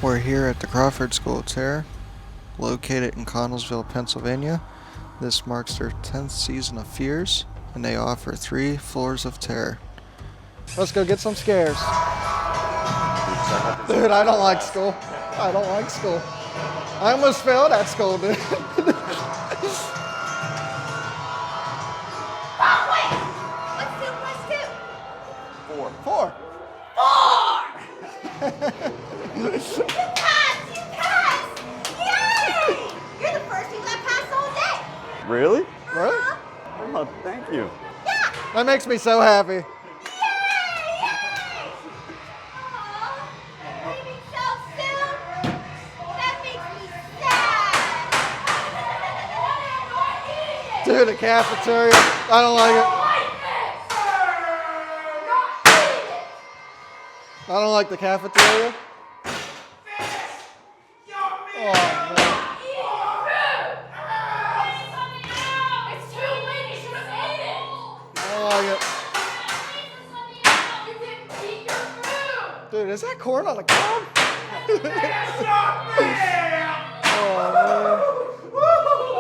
We're here at the Crawford School of Terror, located in Connellsville, Pennsylvania. This marks their 10th season of Fears, and they offer 3 floors of terror. Let's go get some scares. Dude, I don't like school. I don't like school. I almost failed at school, dude. Oh, wait! What's 2 plus 2? 4. 4! You passed! You passed! Yay! You're the first people that passed all day. Really? Really? Oh, thank you. Yeah! That makes me so happy. Yay! Aw, leaving so soon? That makes me sad. Dude, the cafeteria, I don't like it. I don't like the cafeteria. Oh, man. It's too late. You should have ate it. I don't like it. You didn't eat your food. Dude, is that corn on the cob?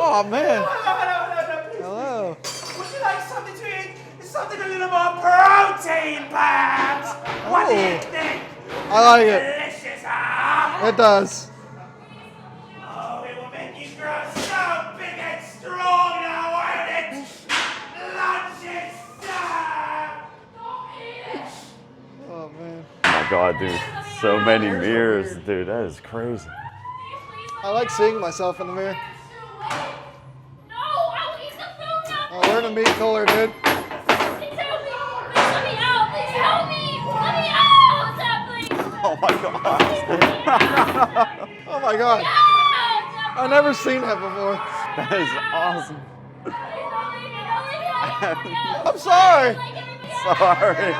Oh, man. Hello. Would you like something to eat? Something a little more protein, perhaps? What do you think? I like it. Delicious, huh? It does. Oh, it will make you grow so big and strong now, won't it? Lunch is served! Don't eat it! Oh, man. Oh my God, dude. So many mirrors, dude. That is crazy. I like seeing myself in the mirror. No, I'll eat the food now. Oh, we're in a meat cooler, dude. Please help me. Please let me out. Please help me. Let me out. Please. Oh my God. Oh, my God. I've never seen that before. That is awesome. I'm sorry. Sorry.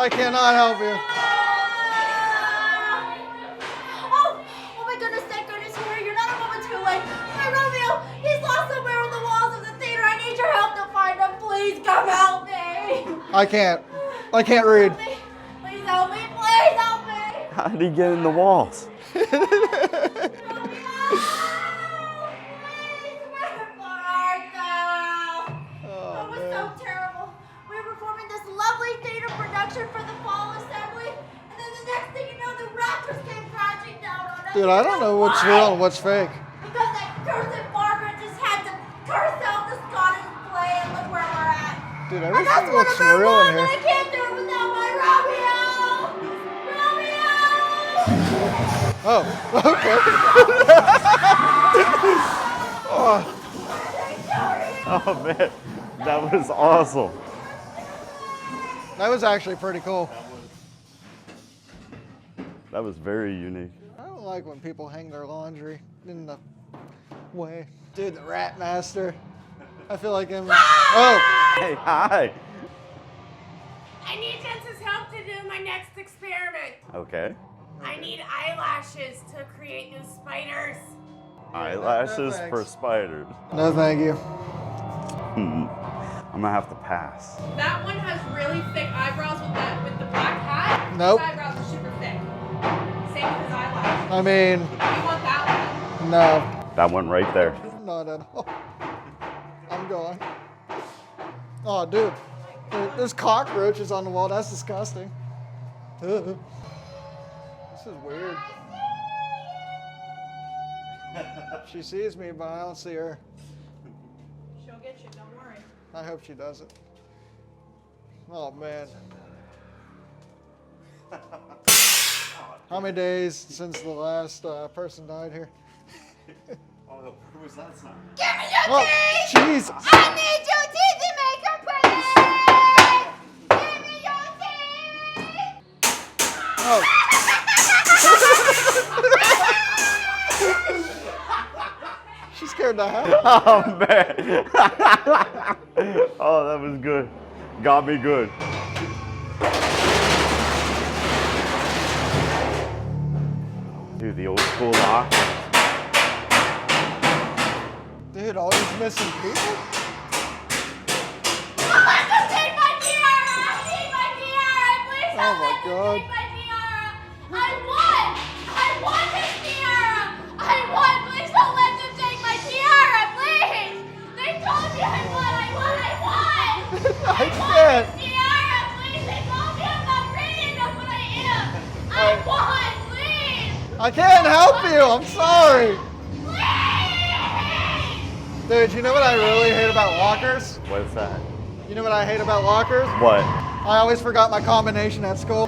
I cannot help you. Oh my goodness, thank goodness you're here. You're not a moment too late. My Romeo, he's lost somewhere in the walls of the theater. I need your help to find him. Please come help me. I can't read. Please help me. Please help me. How did he get in the walls? That was so terrible. We were performing this lovely theater production for the fall assembly, and then the next thing you know, the raptors came crashing down on us. Dude, I don't know what's real and what's fake. Because that cursed Margaret just had to curse out the Scottish play, and look where we're at. Dude, And that's everything one looks of our real in ones, here. and I can't do it without my Romeo. Romeo! Oh, okay. Oh, Oh man, that was awesome. that was actually pretty cool. That was very unique. I don't like when people hang their laundry in the way. Dude, the rat master. I feel like him. Oh, Hey, hi. I need Jensen's help to do my next experiment. Okay. I need eyelashes to create new spiders. Eyelashes thanks. for spiders. no thank you. I'm gonna have to pass. That one has really thick eyebrows with the black hat. Nope. His eyebrows are super thick. Same with his eyelashes. I mean, You want that no. That one right there. Not at all. I'm going. Oh, dude. There's cockroaches on the wall. That's disgusting. Ugh. This is weird. She sees me, but I don't see her. one? She'll get you, don't worry. I hope she doesn't. Oh, man. How many days since the last person died here? Oh, who was that son? Give me your Oh, teeth! Jesus. I need your teeth to make them pretty! Give me your teeth! Oh. She scared the hell out. Oh man. Oh, that was good. Got me good. Dude, the old school lock. Dude, all these missing people? I need my tiara! I need my tiara! Please Oh my help me God. take my tiara! I want his tiara! I want! Please don't let them take my tiara, please! They told me I want! I can't. His tiara, please! They told me I'm not pretty enough, but I am! I want, please! I can't help you. I'm sorry. Please! Dude, you know what I really hate about lockers? What's that? You know what I hate about lockers? What? I always forgot my combination at school.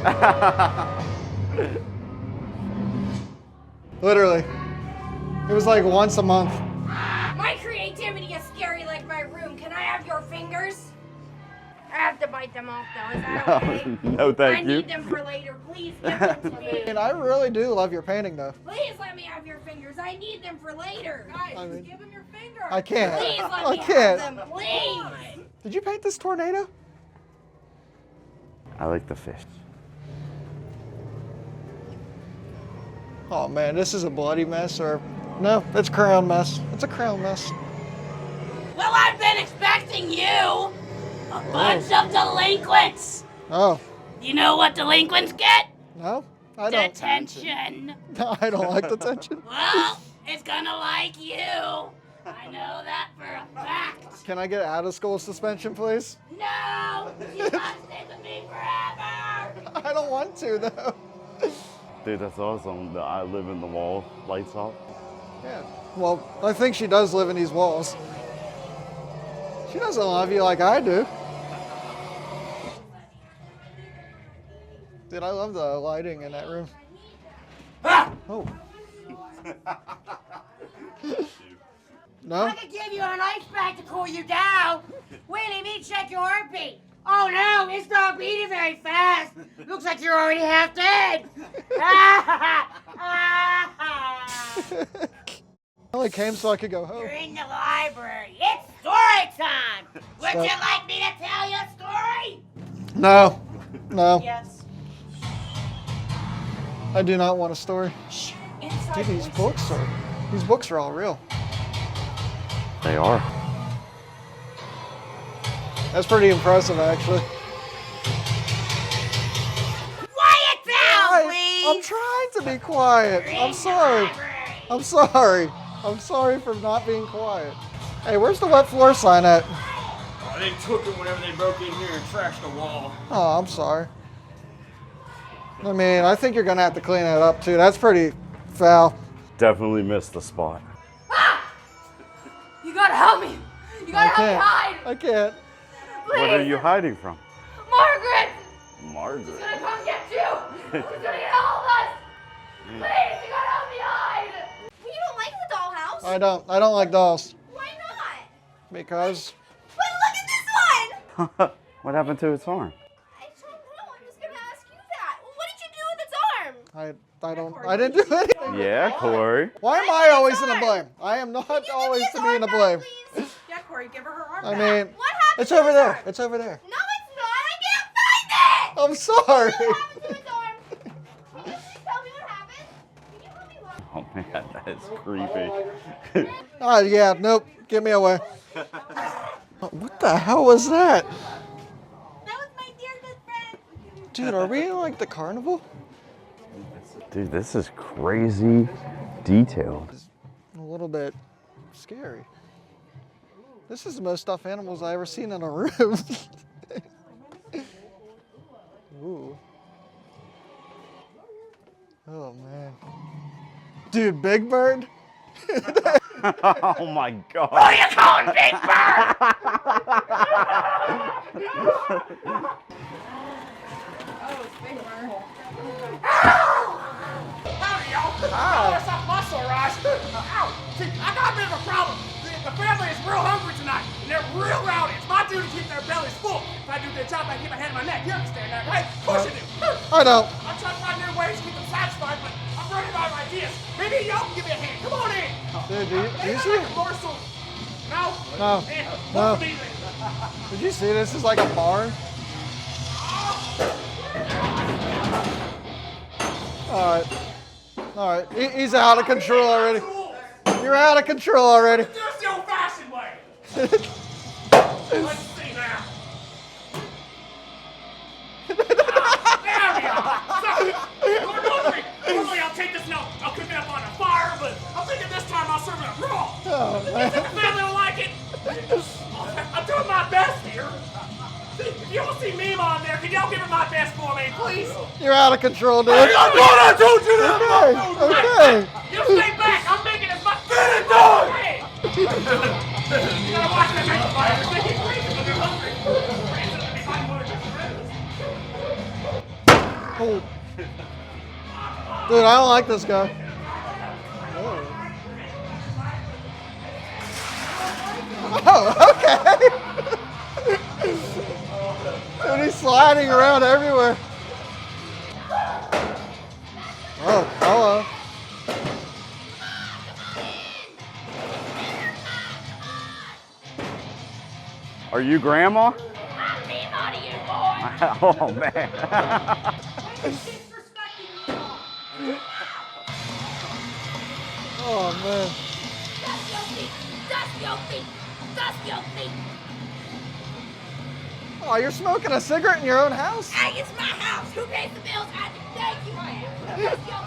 Literally. It was like once a month. My creativity is scary like my room. Can I have your fingers? I have to bite them off though. Is that okay? No, I thank you. need them for later. Please give them to me. And I really do love your painting though. Please let me have your fingers. I need them for later. Guys, I mean, give him your fingers. I can't. Please let I me can't. have them. Please. Did you paint this tornado? I like the fish. Oh man, this is a bloody mess, or no, it's a crown mess. It's a crown mess. Well, I've been expecting you. A bunch of delinquents. Oh, You know what delinquents get? no, I don't. Detention. No, I don't like detention. Well, it's gonna like you. I know that for a fact. Can I get out of school suspension, please? No! You must stay with me forever! I don't want to though. Dude, that's awesome. The I live in the wall lights off. Yeah. Well, I think she does live in these walls. She doesn't love you like I do. Dude, I love the lighting in that room. Oh. No? I could give you an ice pack to cool you down. Wait, let me check your heartbeat. Oh no, it's not beating very fast. Looks like you're already half dead. I only came so I could go home. You're in the library. It's story time. Would Stop. you like me to tell you a story? No. No. Yes. I do not want a story. Inside Dude, these books are all real. They are. That's pretty impressive, actually. Quiet down, I'm please. trying to be quiet. You're I'm in the sorry. library. I'm sorry. I'm sorry for not being quiet. Hey, where's the wet floor sign at? Oh, they took it whenever they broke in here and trashed the wall. Oh, I'm sorry. I mean, I think you're gonna have to clean it up too. That's pretty foul. Definitely missed the spot. You gotta help me! You gotta help me can't. hide! I can't. Please! What are you hiding from? Margaret! Margaret. She's gonna come get you! She's gonna get all of us! Please, you gotta help me hide! Well, you don't like the dollhouse? I don't like dolls. Why not? Because But look at this one! What happened to its arm? I don't know. I'm just gonna ask you that. Well, what did you do with its arm? I didn't do anything. Yeah, Corey. Why am I always in the blame? I am not Can you always give to me be his in the arm blame. back, please? Yeah, Corey, give her arm I back. mean, What happened it's to over his there. arm? It's over there. No, it's not. I can't find it! I'm sorry. What happened to its arm? Can you please tell me what happened? Can you help me look? Oh man, that is creepy. Oh yeah, nope. Get me away. What the hell was that? That was my dear good friend. Dude, are we in like the carnival? Dude, this is crazy detailed. A little bit scary. This is the most stuffed animals I ever seen in a room. Ooh. Oh man. Dude, Big Bird? Oh my god. Who are you calling Big Bird? Howdy, y'all. Oh, what's up, muscle rush? Ow. See, I got a bit of a problem. The family is real hungry tonight, and they're real rowdy. It's my duty to keep their bellies full. If I do a good job, I keep my hand in my neck. You understand that, right? Of course you do. I don't. I'm trying to find new ways to keep them satisfied, but I'm running out of ideas. Maybe y'all can give me a hand. Come on in. Dude, do you Ain't see that like it? a morsel? No? No. Eh, No. what for me then? Did you see this? Is like a barn. Alright. Alright. He's out of control already. You're out of control already. Just the old-fashioned way. Let's see now. There we are. So, we're going to You're out of control, dude. I thought I told you that. Okay. You stay back. I'm making as much. Get it done. You gotta watch that next fire. They're making crazy when they're hungry. Oh. Dude, I don't like this guy. Oh, okay. Dude, he's sliding around everywhere. Oh, hello. Are you Grandma? I'm being out of you, boy. Oh man. Oh, man. Dust your feet. Dust your feet. Dust your feet. Oh, you're smoking a cigarette in your own house? Hey, it's my house. Who pays the bills? I thank you, man. Dust your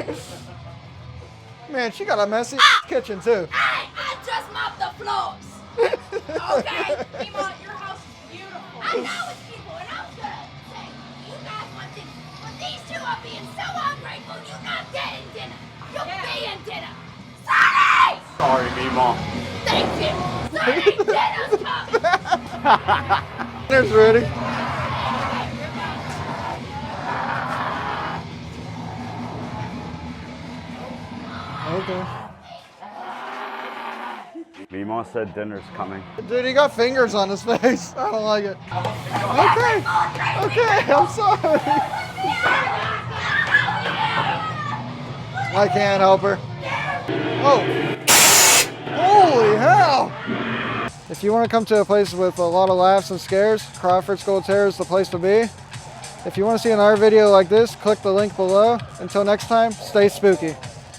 feet. Man, she got a messy kitchen, too. Hey, I just mopped the floors. Okay? Meanwhile, your house is beautiful. I know it's beautiful, and I was gonna say, you guys want this, but these two are being so ungrateful. You're not getting dinner. You're being dinner. Sorry! Sorry, Mima. Thank you. Sorry, dinner's coming. There's Rudy. Okay. Mima said dinner's coming. Dude, he got fingers on his face. I don't like it. Okay. Okay, I'm sorry. I can't help her. Oh. Holy hell. If you want to come to a place with a lot of laughs and scares, Crawford School of Terror is the place to be. If you want to see another video like this, click the link below. Until next time, stay spooky.